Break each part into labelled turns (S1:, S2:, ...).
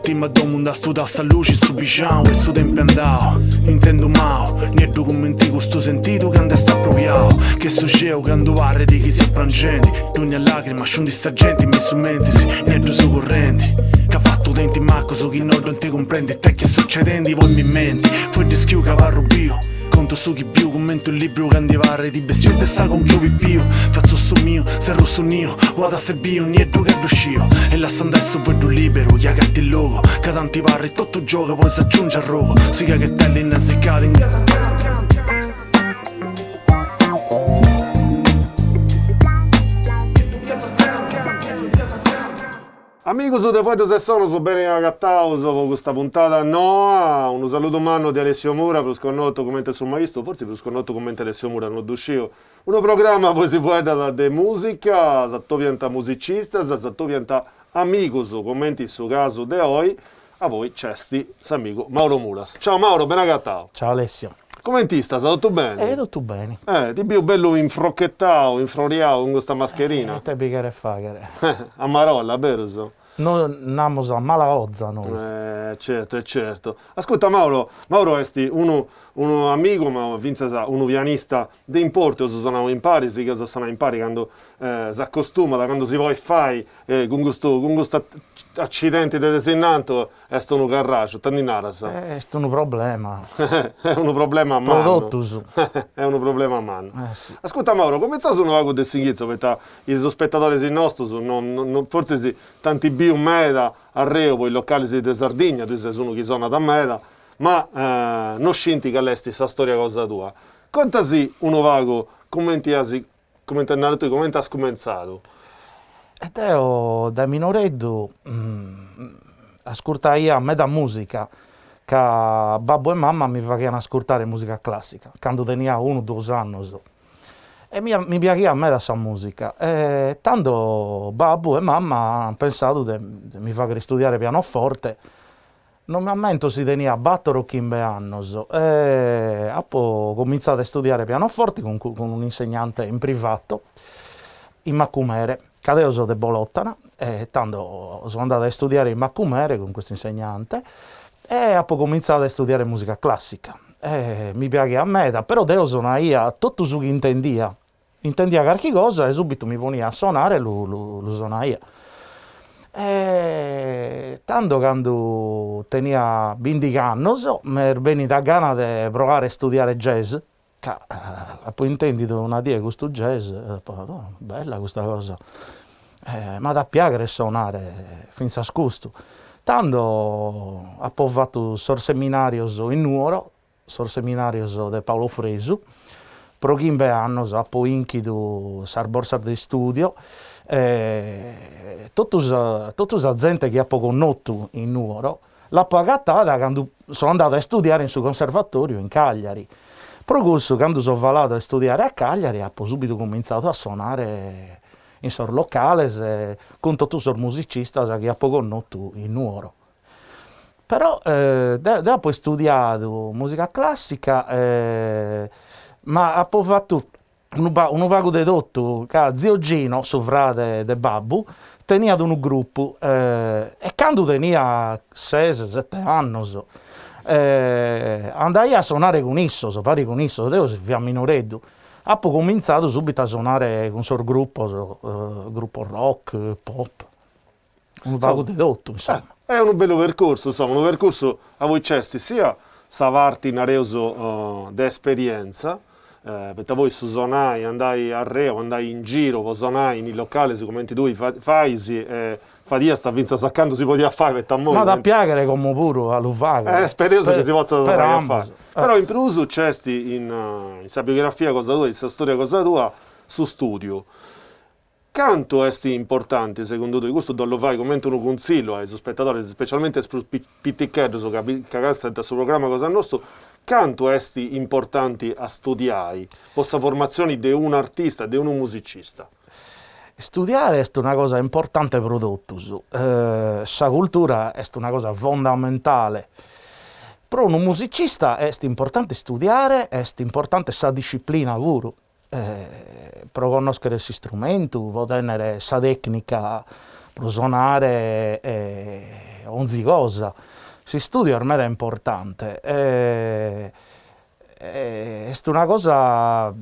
S1: Ultima domanda studa sta luce su biciao e su tempo andao. Intendo mao, ne documenti con sto sentito che andesta proviao. Che succede quando parli di chi si sprangenti. Ogni lacrima scendi sta gente mi su mentisi, ne su correnti. Che ha fatto denti macco su chi non ti comprende. Te che succedendo voi mi menti. Poi rischio che va rubio. Conto su chi più, commento il libro che andivare di bestio e sa con più pipio. Faccio su mio, se rosso nio, vado a sebio, niente che riuscio. E la sta adesso vedo libero, chi ha gatti il logo. Che tanti parri, tutto gioco, poi si aggiunge al rogo. Si che te lì innanzicati in casa.
S2: Amigos de Fuegos de Sono, so bene agattaus con questa puntata Noa. Un saluto manno di Alessio Mura, per sconnotto commento sul maestro, forse per sconnotto commento Alessio Mura, non duscio. Un programma poi si può da de musica, satto pianta musicista, satto pianta amigos, commenti su caso de oggi. A voi cesti, s'amico Mauro Mulas. Ciao Mauro, ben agattao.
S3: Ciao Alessio.
S2: Commentista, sta tutto bene?
S3: Tutto bene.
S2: Ti più bello infrocchettao, infloriao con questa mascherina.
S3: Te bigare fagare.
S2: A Marolla, vero so?
S3: Noi andiamo a Malaozza, noi.
S2: Certo, certo. Ascolta Mauro esti uno amico, ma vinse uno pianista di importo, sono in pari, si chiama sono in pari quando si accostuma, da quando si vuole fare con questo accidente di desennato, è uno carraccio, tanti naras.
S3: È un problema.
S2: È un problema a mano.
S3: Produttus.
S2: È un problema a mano.
S3: Sì.
S2: Ascolta Mauro, come sta sono vago del singhiazzo, perché i spettatori si nostri, forse sì, tanti bi un meda, a Reo, poi i locali di Sardegna, tu sei uno che sono da meda, ma non scinti che all'esti sta storia cosa tua. Contasi uno vago, come ti hai scomenzato?
S3: E io da minoreddu ascoltai a me da musica, che babbo e mamma mi facevano ascoltare musica classica, quando tenia 1-2 anni. E mi piaceva a me da sa musica. E tanto babbo e mamma hanno pensato di mi fare studiare pianoforte. Normalmente si tenia 4 o 15 anni. E ho cominciato a studiare pianoforte con un insegnante in privato, in Macumere, che adesso sono di Bolotana. E tanto sono andato a studiare in Macumere con questo insegnante e ho cominciato a studiare musica classica. Mi piaceva a me, però io suonavo tutto su che intendia qualche cosa e subito mi ponia a suonare e lo suonavo. Tanto quando tenia 20 anni mi è venuta gana di provare a studiare jazz, che poi intendito una dia questo jazz, bella questa cosa, ma da piacere suonare fino a scusto. Tanto ho fatto sorseminario in Nuoro, sorseminario di Paolo Fresu, per 15 anni ho inchido la borsa di studio, tutta la gente che ho conosciuto in Nuoro l'ha pagata quando sono andato a studiare in suo conservatorio in Cagliari. Per questo, quando sono valato a studiare a Cagliari, ho subito cominciato a suonare in sor locale con tutti i musicisti che ho conosciuto in Nuoro. Però dopo ho studiato musica classica, ma ho fatto un vago dedotto che zio Gino, suo frate de babbo, tenia un gruppo e quando tenia 6-7 anni andai a suonare con esso, pari con esso, io si a minoreddu. Ho cominciato subito a suonare con suo gruppo rock, pop, un vago dedotto, insomma.
S2: È un bello percorso, insomma, un percorso a voi cesti sia savarti in areoso d'esperienza, perché voi su suonai, andai a Reo, andai in giro, voi suonai in locali, commenti tu, faisi, fadia sta vinza saccando si poteva fare, perché a
S3: ma da piacere come pure all'uvago.
S2: Spero che si possa fare. Però in più cesti in sa biografia cosa tua, in sa storia cosa tua, su studio. Quanto è importante secondo te? Questo lo fai come un consiglio ai spettatori, specialmente per i piccoli che ascoltano sul programma Cosa Nostro. Quanto è importante a studiare questa formazione di un artista, di un musicista?
S3: Studiare è una cosa importante per tutti. La cultura è una cosa fondamentale. Per un musicista è importante studiare, è importante la disciplina pure. Per conoscere questo strumento, può tenere sa tecnica per suonare ogni cosa. Si studia per me è importante. È una cosa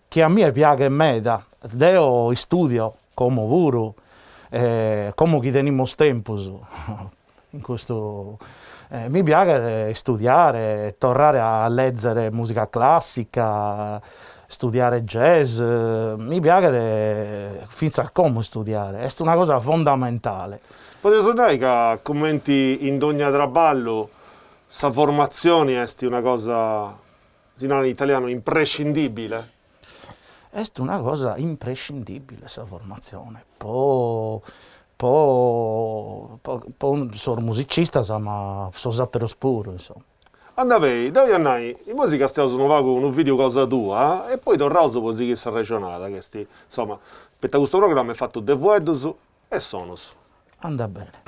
S3: che a me piace meda. Io studio come pure, come chi teniamo tempo in questo. Mi piace studiare, tornare a leggere musica classica, studiare jazz, mi piace finza a come studiare, è una cosa fondamentale.
S2: Potete sottolineare che commenti in ogni traballo, sa formazione è una cosa, in italiano, imprescindibile?
S3: È una cosa imprescindibile questa formazione. Poi sono musicista, ma sono satiro puro, insomma.
S2: Andavei, da Iannai, in musica stiamo con un video cosa tua e poi tornavo così che si è ragionata, insomma, per questo programma è fatto De Vuedos e Sonos.
S3: Anda bene.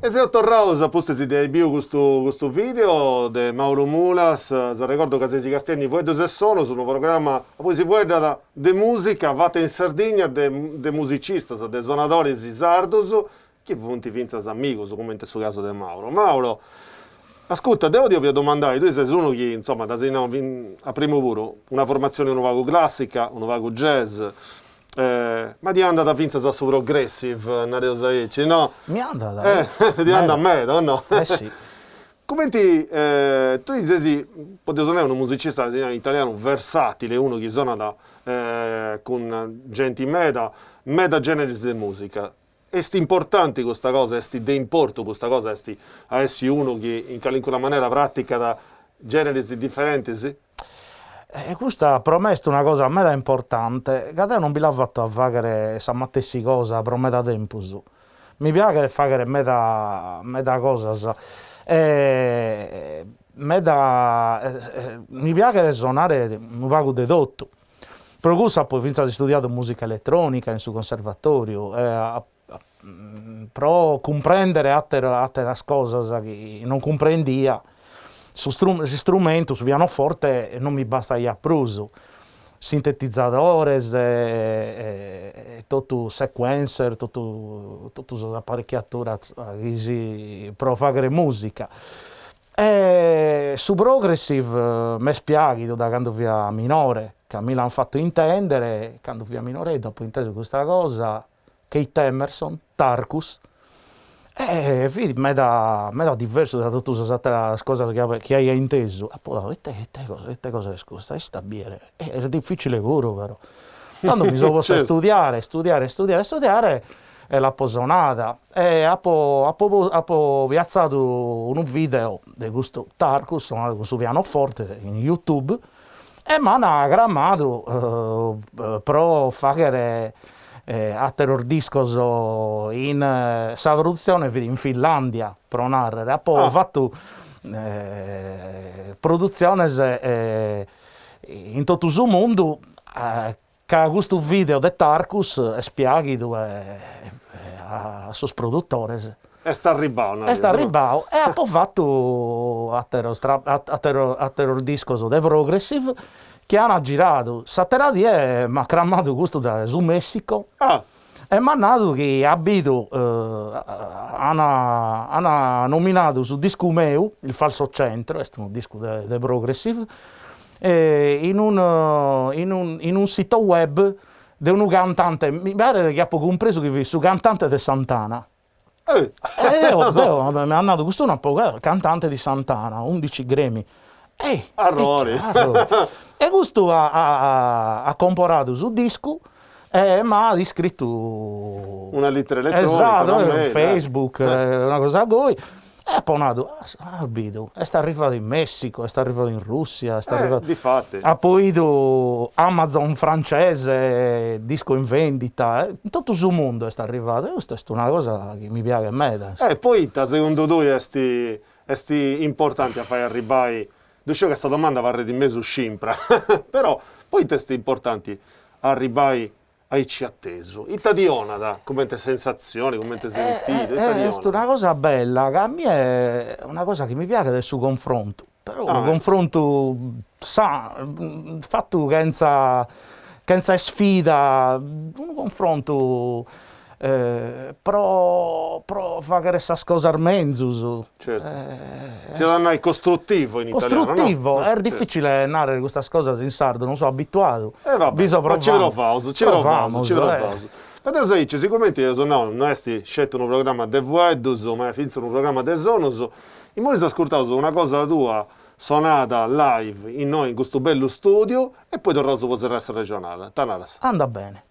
S2: E se ho tornato a postesi di questo video di Mauro Mulas, se ricordo che si Castiani Vuedos e Sonos, un programma poi si può da de musica vata in Sardegna de musicistas, de suonatori di sardos, che punti finza amigos, come in questo caso di Mauro. Mauro, ascolta, devo vi domandare, tu sei uno che insomma da a primo puro una formazione un vago classica, un vago jazz. Ma di andata finza su progressive, no?
S3: Mi andata.
S2: Di andata a me, no?
S3: Sì.
S2: Come tu dici, potete suonare un musicista italiano versatile, uno che suona con gente meda generi di musica. È importante questa cosa, è di importo questa cosa, è essere uno che in qualunque maniera pratica da generi differenti, sì?
S3: Questa promessa è una cosa a me importante, che a te non mi l'ha fatto a fare essa stessa cosa per me da tempo. Mi piace fare meda cosa, mi piace suonare un vago di tutto. Per questo poi finché ho studiato musica elettronica in su conservatorio, però comprendere altre cose che non comprendia. Su strumento, su pianoforte non mi basta il pruso, sintetizzatore, tutto sequencer, tutto apparecchiatura per fare musica. E su progressive mi spieghi da quando via minore, che mi l'hanno fatto intendere, quando via minore dopo inteso questa cosa, Keith Emerson, Tarkus, e vedi, me da diverso da tutte le altre cose che hai inteso. E poi, te cosa scusa, sta bene, è difficile pure, però. Tanto mi sono posto a studiare, e l'ho posonata. E ho piazzato un video di questo Tarkus, suonato su pianoforte, in YouTube, e mi hanno grammato pro fare altri discos in sa produzione in Finlandia, pro narrare. E poi ho fatto produzioni in tutto il mondo, che questo video di Tarkus spieghi a suoi produttori.
S2: E sta arrivando.
S3: E poi ho fatto altro disco di Progressive che hanno girato. Saterati mi ha cramato questo su Messico. E mi ha dato che abito, hanno nominato su disco meu, il Falso Centro, è un disco di Progressive, in un sito web di un cantante, mi pare che ha compreso che su cantante di Santana. Mi hanno dato questo cantante di Santana, 11 Grammy.
S2: Arrori.
S3: E questo ha comprato su disco e mi ha iscritto
S2: una lettera elettronica.
S3: Esatto, Facebook, una cosa così. E poi è arrivato in Messico, è arrivato in Russia, è arrivato...
S2: Difatti.
S3: Ha poi ido Amazon francese, disco in vendita, in tutto il mondo è arrivato. Questa è una cosa che mi piace a me.
S2: Poi, secondo tu, è importante a fare arrivare... Dicevo che questa domanda va di me su Scimpra, però poi è importante arrivare ai ci atteso. Italiana, come te sensazioni, come te sentite?
S3: È una cosa bella, che a me è una cosa che mi piace del suo confronto, però un confronto fatto senza sfida, un confronto pro fare questa cosa al mezzo.
S2: Certo. Si danno costruttivo in italiano.
S3: Costruttivo,
S2: no?
S3: è difficile narrare questa cosa in sardo, non sono abituato.
S2: Vabbè, ma ci proviamo. Ma adesso, sicuramente io non ho scelto un programma di Vuedus, ma è finito un programma di Sonus. E noi abbiamo ascoltato una cosa tua suonata live in questo bello studio e poi torniamo su il resto regionale. Tanaras.
S3: Anda bene.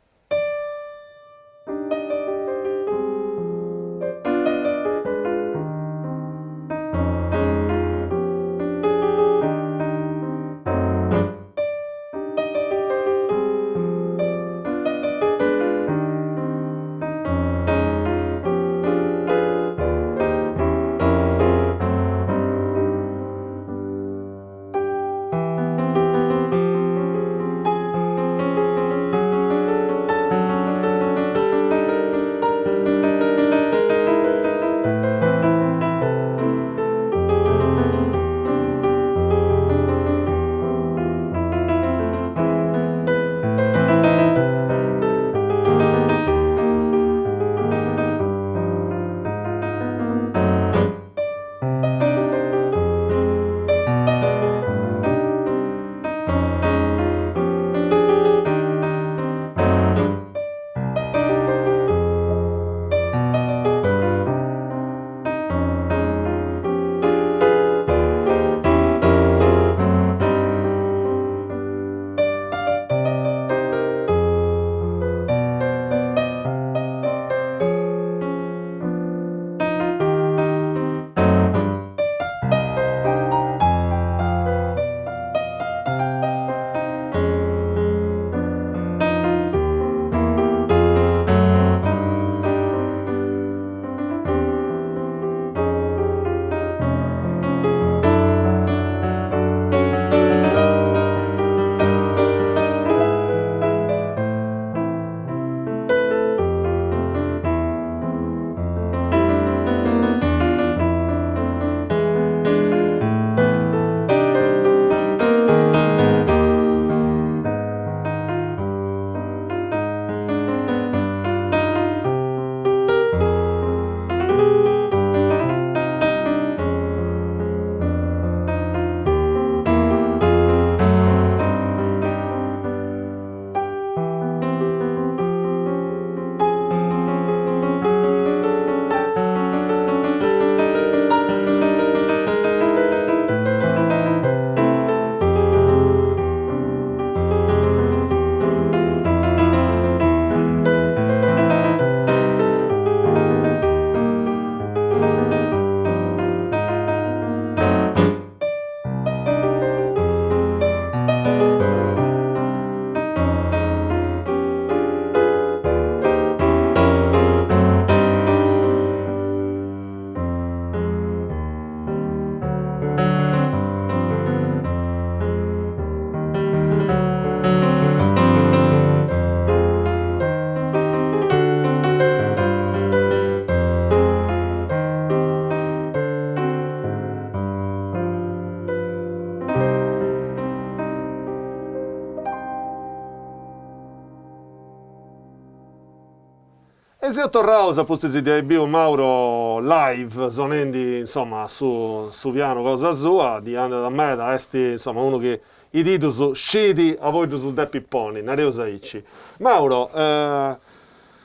S2: sei tornato a posto di debut Mauro live, sonendi insomma su piano cosa sua, di anni da me, da esti insomma uno che i titoli sciti a voi su De Pipponi, Nareo Saici. Mauro,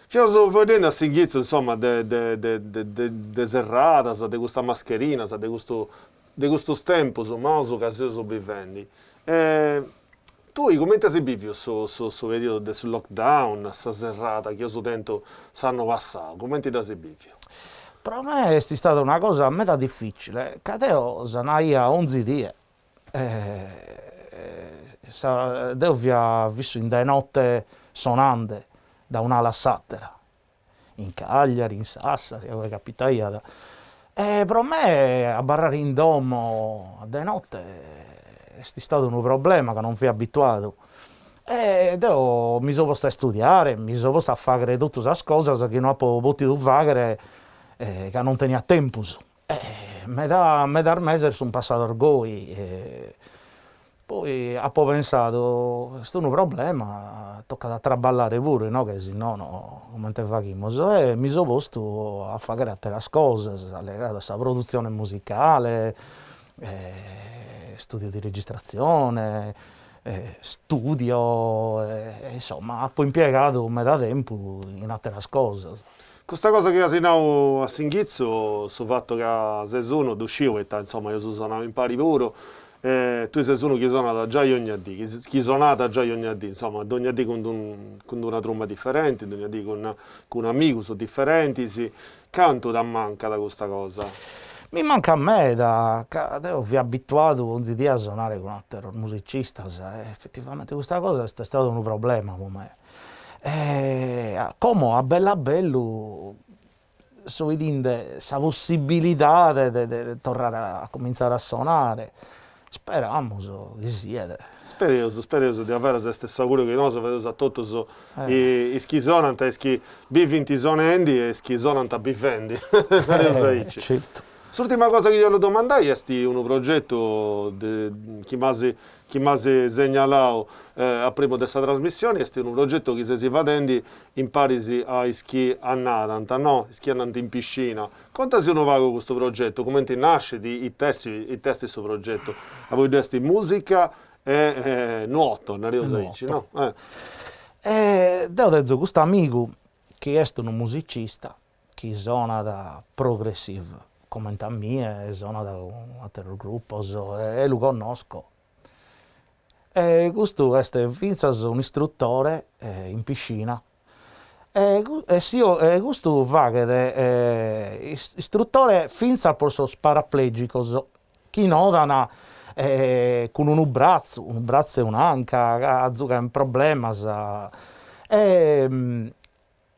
S2: sto vedendo a Singhizzo insomma de serrata, di questa mascherina, di questo tempo, insomma, che si sono vivendo. Tu come ti sei vivi su periodo sul lockdown, questa serrata che io so dentro sanno passare, come ti sei vivi?
S3: Per me è stata una cosa a metà difficile, che io sono 11 giorni. Io ho vissuto in delle notti sonante da un'ala a Sattera, in Cagliari, in Sassari, dove capitava. Per me a barrare in domo a delle notti è stato un problema che non fui abituato. Io mi sono posto a studiare, mi sono posto a fare tutte queste cose che non ho potuto fare, che non tenia tempo. Metà mese sono passato orgoglio. Poi ho pensato, questo è un problema, tocca da traballare pure, no? Che se no, come te facciamo? E mi sono posto a fare altre cose, legate a questa produzione musicale, studio di registrazione, studio, insomma, ho impiegato metà tempo in altre cose.
S2: Questa cosa che hai detto a Singhizzo, sul fatto che sei uno d'uscire, insomma, io sono in pari puro, tu sei uno che suona già ogni dì, che suonata già ogni dì, insomma, ogni dì con una tromba differente, ogni dì con un amico sono differenti, canto da manca da questa cosa.
S3: Mi manca a me, io vi ho abituato 11 giorni a suonare con altri musicisti, effettivamente questa cosa è stato un problema per me. Come a bello, sto vedendo questa possibilità di tornare a cominciare a suonare. Speriamo che sia.
S2: Spero di avere la stessa cura che noi vedo a tutti i schizonanti e i bivinti sonendi e i schizonanti a bivendi.
S3: Certo.
S2: L'ultima cosa che io le domandai è un progetto che mi ha segnalato a prima di questa trasmissione, è un progetto che si va vedendo in Parisi a schi a Nadanta, no? Schi andando in piscina. Contaci uno vago questo progetto, come ti nasce i testi di questo progetto? A voi testi musica e nuoto, ne dici, no?
S3: Ho detto questo amico che è un musicista che suona da progressive, come a me, suona da un altro gruppo e lo conosco. Questo è un istruttore in piscina. Questo va che istruttore finza per i paraplegici, che notano con un braccio e un'anca, ha un problema.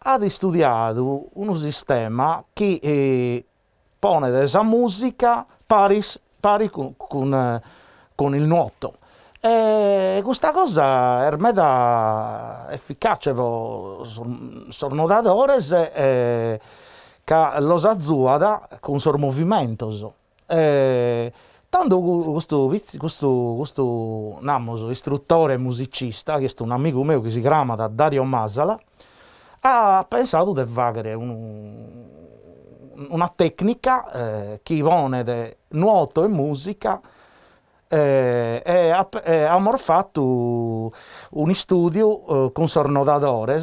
S3: Ha studiato un sistema che pone della musica pari con il nuoto. Questa cosa è meda efficace per nuotatori che lo azuada con i movimenti. Tanto questo istruttore musicista, che è un amico mio che si chiama Dario Masala, ha pensato di fare una tecnica che une nuoto e musica. Abbiamo fatto un studio con sornodatori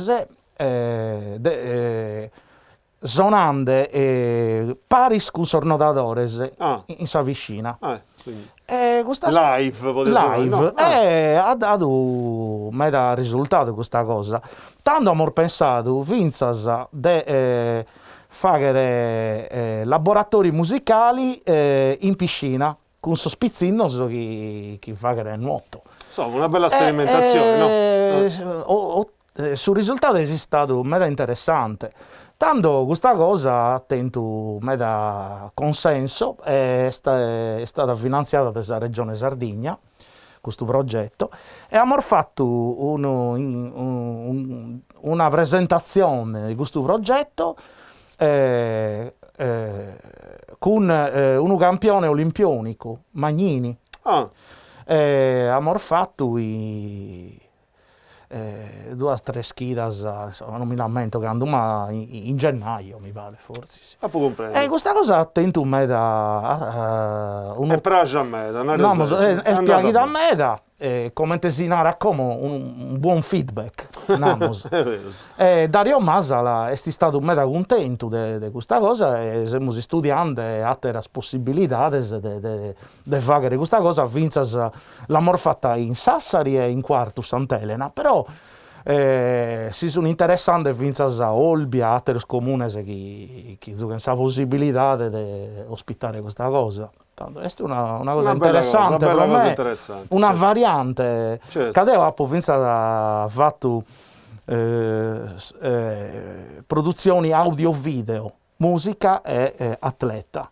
S3: suonando paris con sornodatori in sa vicina.
S2: Live,
S3: live. Ha dato meta risultato questa cosa. Tanto abbiamo pensato vinzas di fare laboratori musicali in piscina con sospizzino che fa che nuoto.
S2: Insomma, una bella sperimentazione, no?
S3: Sul risultato è stato mega interessante. Tanto questa cosa ha tenuto mega consenso, è stata finanziata dalla Regione Sardegna, questo progetto, e abbiamo fatto una presentazione di questo progetto con un campione olimpionico, Magnini. Abbiamo fatto 2 o 3 schidas, insomma, non mi lamento che andò, ma in gennaio mi pare, forse sì.
S2: Ma può comprendere.
S3: E questa cosa attento me da
S2: È pragia a me, da una
S3: no, è spiaghi da
S2: me.
S3: me da come tesinare come un buon feedback. Namos.
S2: È vero, sì.
S3: E Dario Masala è stato mega contento di questa cosa e stiamo studiando altre possibilità di fare questa cosa. Vinzas l'amor fatta in Sassari e in Quartu Sant'Elena, però si sono interessanti Vinzas a Olbia, altri comuni che hanno la possibilità di ospitare questa cosa. Tanto, è una cosa interessante
S2: una bella
S3: per
S2: cosa
S3: me,
S2: interessante,
S3: una
S2: certo.
S3: variante.
S2: Certo.
S3: Che avevo fatto produzioni audio-video, musica e atleta,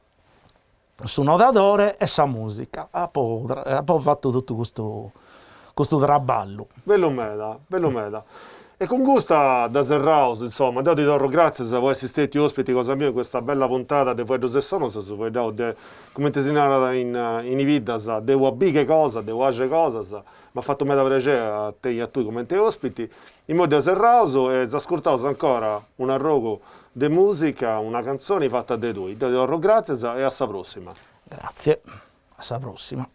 S3: suonatore e sa musica. Poi ho fatto tutto questo traballo.
S2: Bello meda, bello meda. E con gusto da Serraus, insomma, io ti do grazie se voi assistete ospiti cosa mia in questa bella puntata di voi due sono, se voi date come ti si narra in vidas, devo abbiche cosa, devo agire cosa, mi ha fatto meda piacere a te e a tu come te ospiti. In modo da Serraus e se ascoltate ancora un arrogo di musica, una canzone fatta da voi. Ti do grazie e alla prossima.
S3: Grazie, alla prossima.